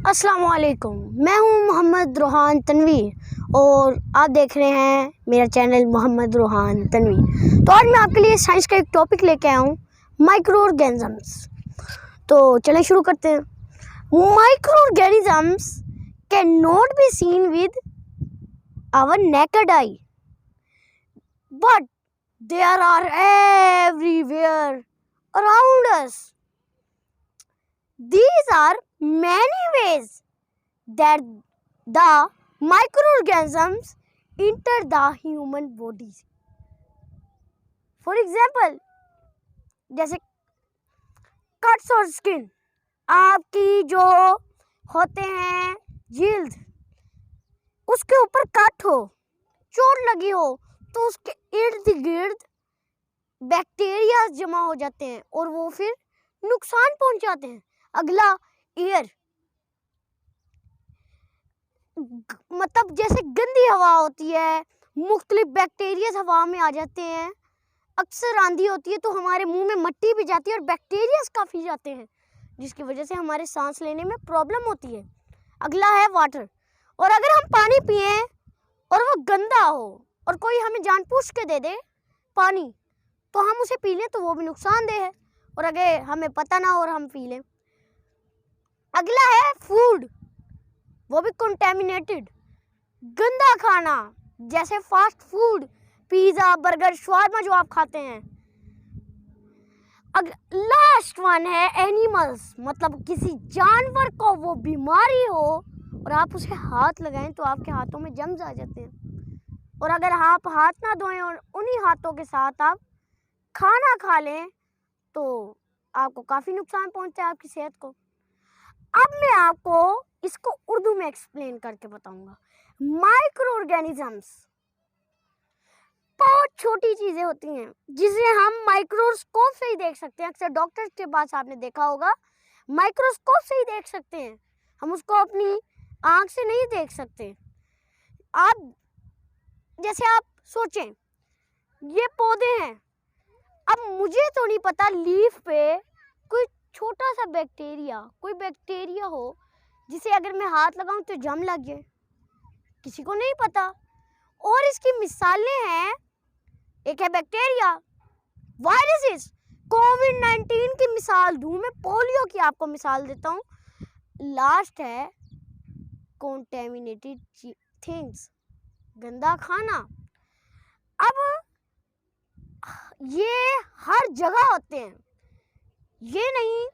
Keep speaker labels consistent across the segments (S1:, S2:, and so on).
S1: अस्सलाम वालेकुम। मैं हूं मोहम्मद रोहान तनवीर और आप देख रहे हैं मेरा चैनल मोहम्मद रोहान तनवीर। तो आज मैं आपके लिए साइंस का एक टॉपिक लेके आया हूं, माइक्रो ऑर्गेनिजम्स। तो चलें शुरू करते हैं। Microorganisms can not be seen with our naked eye but there are everywhere around us. These are many ways that the microorganisms enter the human bodies. For example, जैसे cuts और skin, आपकी जो होते हैं जिल्द, उसके ऊपर cut हो, चोट लगी हो, तो उसके इर्द गिर्द बैक्टीरिया जमा हो जाते हैं और वो फिर नुकसान पहुंचाते हैं। अगला एयर, मतलब जैसे गंदी हवा होती है, मुख्तलिफ बैक्टीरिया हवा में आ जाते हैं। अक्सर आंधी होती है तो हमारे मुंह में मट्टी भी जाती है और बैक्टीरिया काफ़ी जाते हैं, जिसकी वजह से हमारे सांस लेने में प्रॉब्लम होती है। अगला है वाटर, और अगर हम पानी पिए और वो गंदा हो और कोई हमें जानबूझ के दे दे पानी, तो हम उसे पी लें तो वो भी नुकसानदेह है, और अगर हमें पता ना हो और हम पी लें। अगला है फूड, वो भी कंटेमिनेटेड, गंदा खाना, जैसे fast food, pizza, burger, shawarma जो आप खाते हैं। लास्ट वन है एनिमल्स, मतलब किसी जानवर को वो बीमारी हो और आप उसे हाथ लगाएं तो आपके हाथों में जम्स आ जाते हैं, और अगर आप हाथ ना धोएं और उन्हीं हाथों के साथ आप खाना खा लें तो आपको काफ़ी नुकसान पहुंचता है आपकी सेहत को। अब मैं आपको इसको उर्दू में एक्सप्लेन करके बताऊंगा। माइक्रो ऑर्गेनिजम्स बहुत छोटी चीजें होती हैं जिसे हम माइक्रोस्कोप से ही देख सकते हैं। अक्सर डॉक्टर के पास आपने देखा होगा, माइक्रोस्कोप से ही देख सकते हैं, हम उसको अपनी आंख से नहीं देख सकते। आप जैसे आप सोचें, ये पौधे हैं, अब मुझे तो नहीं पता लीफ पे कोई छोटा सा बैक्टीरिया, कोई बैक्टीरिया हो जिसे अगर मैं हाथ लगाऊं तो जम लग जाए, किसी को नहीं पता। और इसकी मिसालें हैं, एक है बैक्टीरिया, वायरसेस, कोविड-19 की मिसाल दूं मैं, पोलियो की आपको मिसाल देता हूं, लास्ट है कंटेमिनेटेड थिंग्स, गंदा खाना। अब ये हर जगह होते हैं, ये नहीं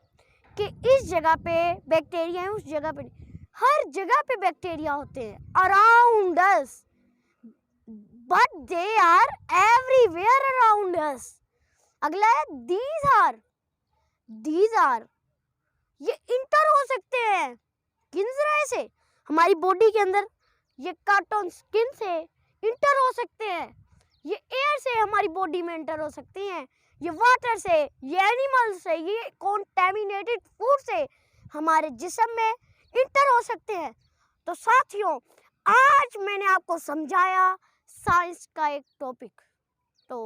S1: कि इस जगह पे बैक्टीरिया है उस जगह पे नहीं, हर जगह पे बैक्टीरिया होते हैं around us, but they are everywhere around us. अगला है दीज आर, ये इंटर हो सकते हैं किन जरिए से, हमारी बॉडी के अंदर ये कार्टन स्किन से इंटर हो सकते हैं, ये एयर से हमारी बॉडी में इंटर हो सकते हैं, ये वाटर से, ये एनिमल से, ये कंटेमिनेटेड फूड से हमारे जिस्म में इंटर हो सकते हैं। तो साथियों, आज मैंने आपको समझाया साइंस का एक टॉपिक। तो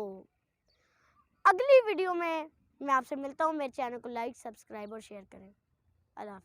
S1: अगली वीडियो में मैं आपसे मिलता हूँ। मेरे चैनल को लाइक, सब्सक्राइब और शेयर करें। अल्लाह हाफ़िज़।